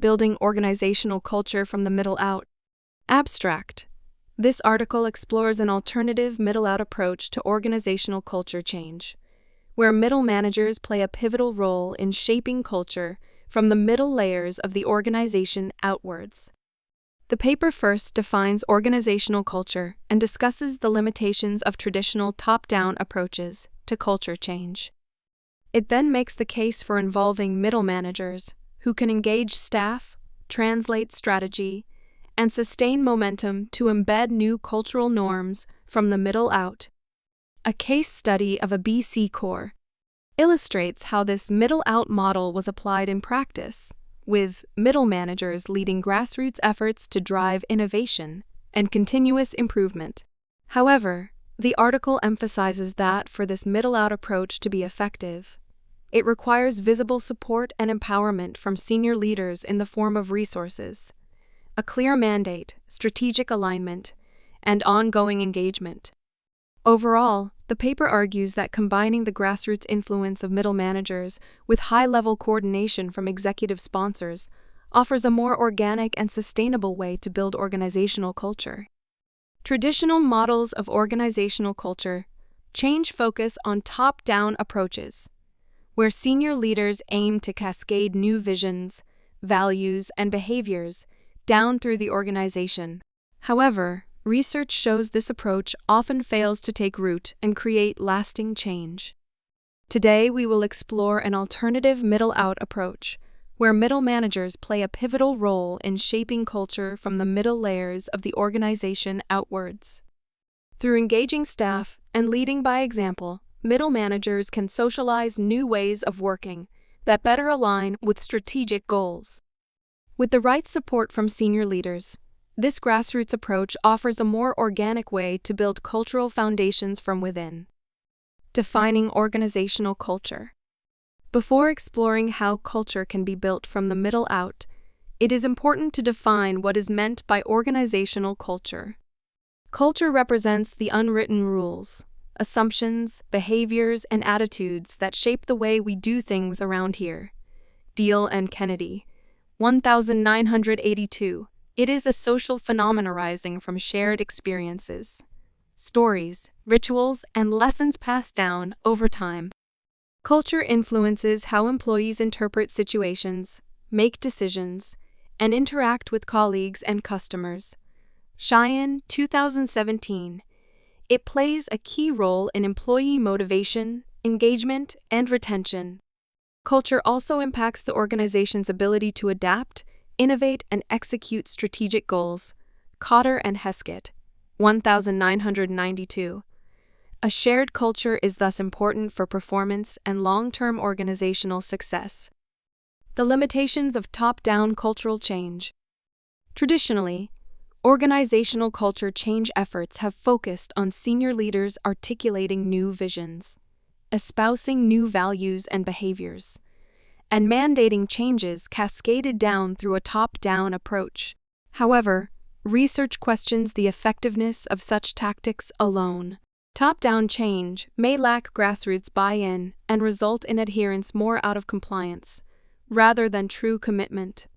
Building Organizational Culture from the Middle Out. Abstract. This article explores an alternative middle-out approach to organizational culture change, where middle managers play a pivotal role in shaping culture from the middle layers of the organization outwards. The paper first defines organizational culture and discusses the limitations of traditional top-down approaches to culture change. It then makes the case for involving middle managers who can engage staff, translate strategy, and sustain momentum to embed new cultural norms from the middle out. A case study of a BC Corps illustrates how this middle-out model was applied in practice, with middle managers leading grassroots efforts to drive innovation and continuous improvement. However, the article emphasizes that for this middle-out approach to be effective, it requires visible support and empowerment from senior leaders in the form of resources, a clear mandate, strategic alignment, and ongoing engagement. Overall, the paper argues that combining the grassroots influence of middle managers with high-level coordination from executive sponsors offers a more organic and sustainable way to build organizational culture. Traditional models of organizational culture change focus on top-down approaches, where senior leaders aim to cascade new visions, values, and behaviors down through the organization. However, research shows this approach often fails to take root and create lasting change. Today, we will explore an alternative middle-out approach, where middle managers play a pivotal role in shaping culture from the middle layers of the organization outwards. Through engaging staff and leading by example, middle managers can socialize new ways of working that better align with strategic goals. With the right support from senior leaders, this grassroots approach offers a more organic way to build cultural foundations from within. Defining organizational culture. Before exploring how culture can be built from the middle out, it is important to define what is meant by organizational culture. Culture represents the unwritten rules, assumptions, behaviors, and attitudes that shape the way we do things around here. Deal and Kennedy, 1982. It is a social phenomenon arising from shared experiences, stories, rituals, and lessons passed down over time. Culture influences how employees interpret situations, make decisions, and interact with colleagues and customers. Cheyenne, 2017. It plays a key role in employee motivation, engagement, and retention. Culture also impacts the organization's ability to adapt, innovate, and execute strategic goals. Cotter and Heskett, 1992. A shared culture is thus important for performance and long-term organizational success. The limitations of top-down cultural change. Traditionally, organizational culture change efforts have focused on senior leaders articulating new visions, espousing new values and behaviors, and mandating changes cascaded down through a top-down approach. However, research questions the effectiveness of such tactics alone. Top-down change may lack grassroots buy-in and result in adherence more out of compliance, rather than true commitment.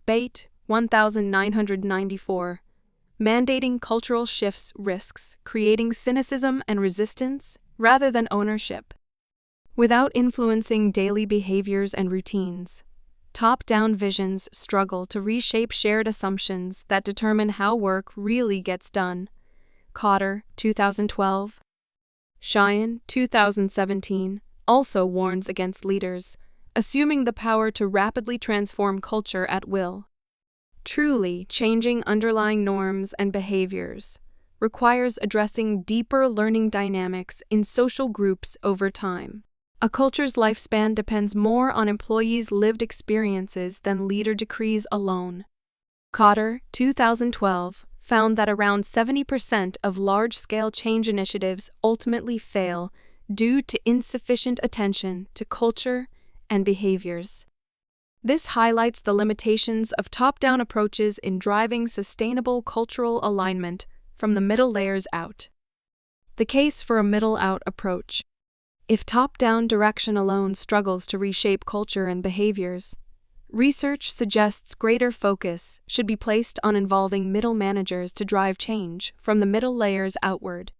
Bate, 1994. Mandating cultural shifts risks creating cynicism and resistance rather than ownership. Without influencing daily behaviors and routines, top-down visions struggle to reshape shared assumptions that determine how work really gets done. Cotter, 2012. Cheyenne, 2017, also warns against leaders assuming the power to rapidly transform culture at will. Truly changing underlying norms and behaviors requires addressing deeper learning dynamics in social groups over time. A culture's lifespan depends more on employees' lived experiences than leader decrees alone. Cotter, 2012, found that around 70% of large-scale change initiatives ultimately fail due to insufficient attention to culture and behaviors. This highlights the limitations of top-down approaches in driving sustainable cultural alignment from the middle layers out. The case for a middle-out approach. If top-down direction alone struggles to reshape culture and behaviors, Research suggests greater focus should be placed on involving middle managers to drive change from the middle layers outward.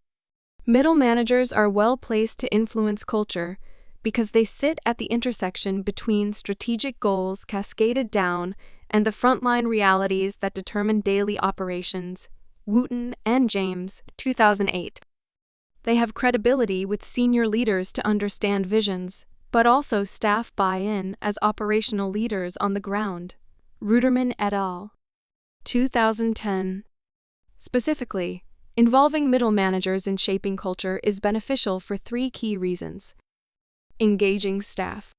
Middle managers are well placed to influence culture because they sit at the intersection between strategic goals cascaded down and the frontline realities that determine daily operations. Wooten and James, 2008. They have credibility with senior leaders to understand visions, but also staff buy-in as operational leaders on the ground. Ruderman et al. 2010. Specifically, involving middle managers in shaping culture is beneficial for three key reasons. Engaging staff.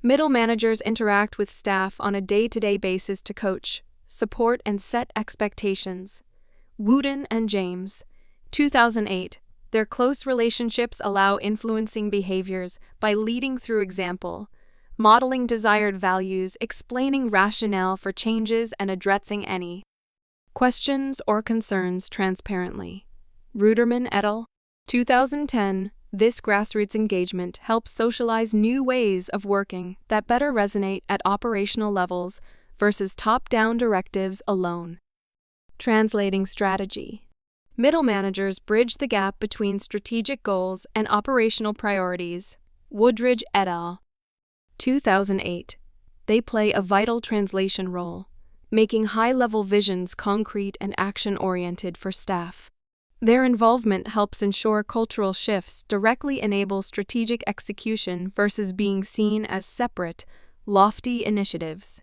Middle managers interact with staff on a day-to-day basis to coach, support, and set expectations. Wooten and James, 2008. Their close relationships allow influencing behaviors by leading through example, modeling desired values, explaining rationale for changes, and addressing any questions or concerns transparently. Ruderman et al. 2010. This grassroots engagement helps socialize new ways of working that better resonate at operational levels versus top-down directives alone. Translating strategy. Middle managers bridge the gap between strategic goals and operational priorities. Woodridge et al. 2008. They play a vital translation role, making high-level visions concrete and action-oriented for staff. Their involvement helps ensure cultural shifts directly enable strategic execution versus being seen as separate, lofty initiatives.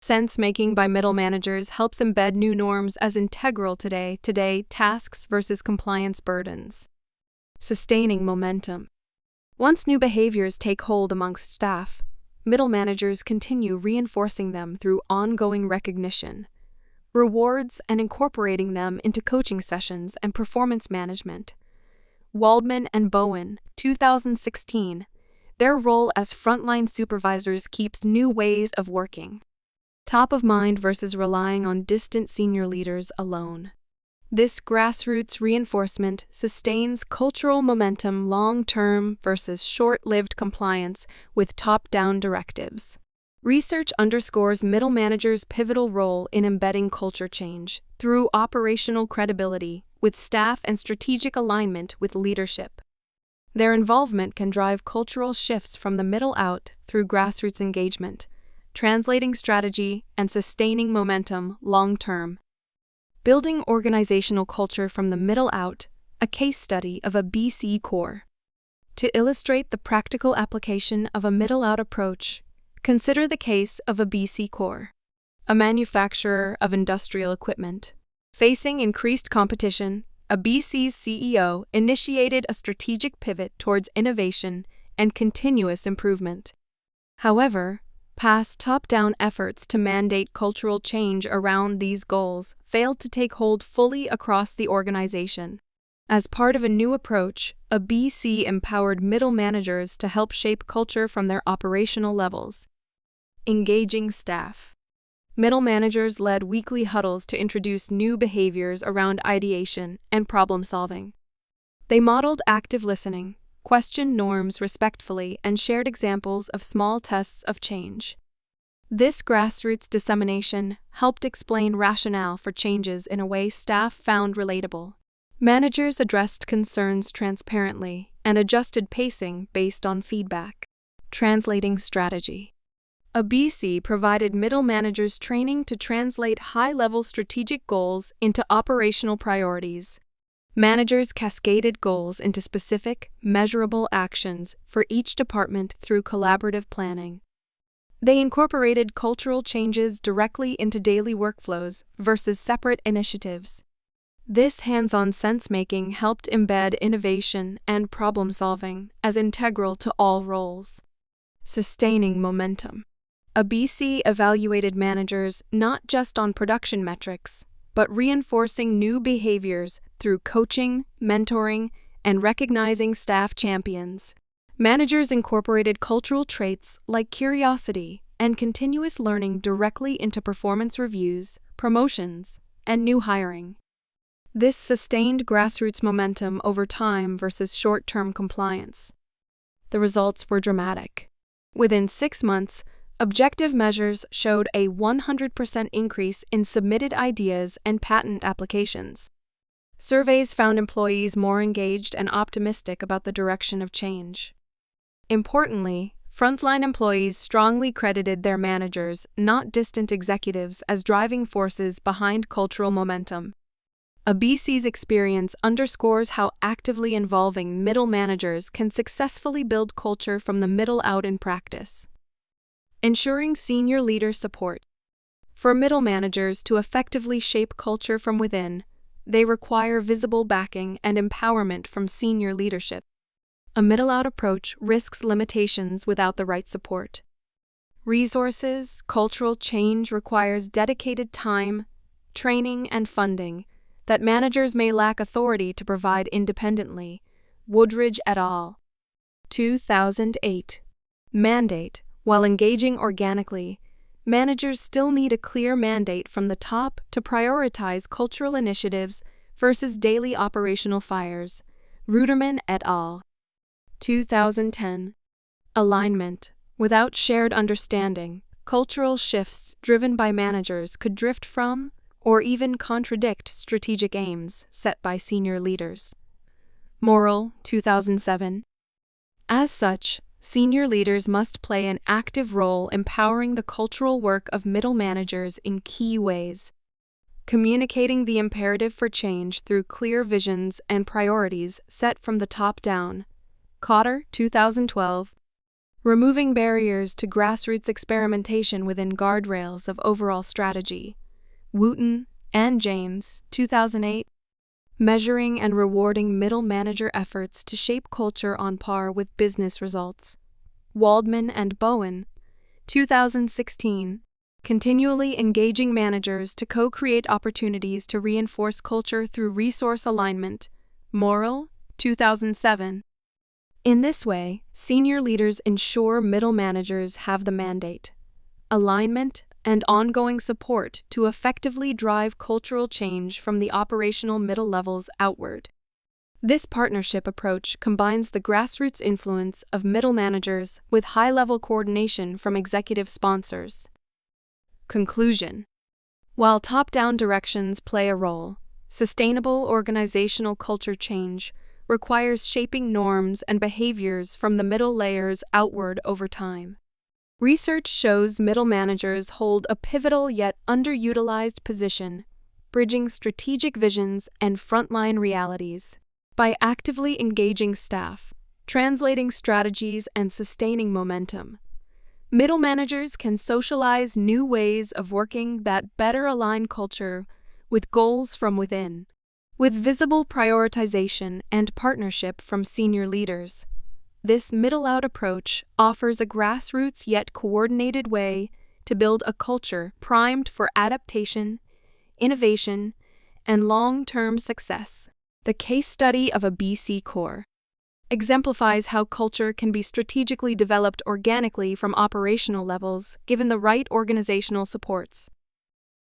Sense-making by middle managers helps embed new norms as integral today tasks versus compliance burdens. Sustaining momentum. Once new behaviors take hold amongst staff, middle managers continue reinforcing them through ongoing recognition, rewards, and incorporating them into coaching sessions and performance management. Waldman and Bowen, 2016. Their role as frontline supervisors keeps new ways of working top of mind versus relying on distant senior leaders alone. This grassroots reinforcement sustains cultural momentum long-term versus short-lived compliance with top-down directives. Research underscores middle managers' pivotal role in embedding culture change through operational credibility with staff and strategic alignment with leadership. Their involvement can drive cultural shifts from the middle out through grassroots engagement, translating strategy and sustaining momentum long-term. Building organizational culture from the middle out, a case study of a BC core. To illustrate the practical application of a middle-out approach, consider the case of a BC core, a manufacturer of industrial equipment. Facing increased competition, a BC's CEO initiated a strategic pivot towards innovation and continuous improvement. However, past top-down efforts to mandate cultural change around these goals failed to take hold fully across the organization. As part of a new approach, a BC empowered middle managers to help shape culture from their operational levels. Engaging staff. Middle managers led weekly huddles to introduce new behaviors around ideation and problem-solving. They modeled active listening, questioned norms respectfully, and shared examples of small tests of change. This grassroots dissemination helped explain rationale for changes in a way staff found relatable. Managers addressed concerns transparently and adjusted pacing based on feedback. Translating strategy. A BC provided middle managers training to translate high-level strategic goals into operational priorities. Managers cascaded goals into specific, measurable actions for each department through collaborative planning. They incorporated cultural changes directly into daily workflows versus separate initiatives. This hands-on sense-making helped embed innovation and problem-solving as integral to all roles. Sustaining momentum. A BC evaluated managers not just on production metrics, but reinforcing new behaviors through coaching, mentoring, and recognizing staff champions. Managers incorporated cultural traits like curiosity and continuous learning directly into performance reviews, promotions, and new hiring. This sustained grassroots momentum over time versus short-term compliance. The results were dramatic. Within 6 months, Objective measures showed a 100% increase in submitted ideas and patent applications. Surveys found employees more engaged and optimistic about the direction of change. Importantly, frontline employees strongly credited their managers, not distant executives, as driving forces behind cultural momentum. ABC's experience underscores how actively involving middle managers can successfully build culture from the middle out in practice. Ensuring senior leader support. For middle managers to effectively shape culture from within, they require visible backing and empowerment from senior leadership. A middle-out approach risks limitations without the right support. Resources. Cultural change requires dedicated time, training, and funding that managers may lack authority to provide independently. Woodridge et al. 2008. Mandate. While engaging organically, managers still need a clear mandate from the top to prioritize cultural initiatives versus daily operational fires. Ruderman et al. 2010. Alignment. Without shared understanding, cultural shifts driven by managers could drift from or even contradict strategic aims set by senior leaders. Morrill, 2007. As such, senior leaders must play an active role empowering the cultural work of middle managers in key ways. Communicating the imperative for change through clear visions and priorities set from the top down. Cotter, 2012. Removing barriers to grassroots experimentation within guardrails of overall strategy. Wooten and James, 2008. Measuring and rewarding middle manager efforts to shape culture on par with business results. Waldman and Bowen, 2016. Continually engaging managers to co-create opportunities to reinforce culture through resource alignment. Morrill, 2007. In this way, senior leaders ensure middle managers have the mandate, alignment, and ongoing support to effectively drive cultural change from the operational middle levels outward. This partnership approach combines the grassroots influence of middle managers with high-level coordination from executive sponsors. Conclusion. While top-down directions play a role, sustainable organizational culture change requires shaping norms and behaviors from the middle layers outward over time. Research shows middle managers hold a pivotal yet underutilized position, bridging strategic visions and frontline realities. By actively engaging staff, translating strategies, and sustaining momentum, middle managers can socialize new ways of working that better align culture with goals from within. With visible prioritization and partnership from senior leaders, this middle-out approach offers a grassroots yet coordinated way to build a culture primed for adaptation, innovation, and long-term success. The case study of a BC core exemplifies how culture can be strategically developed organically from operational levels given the right organizational supports.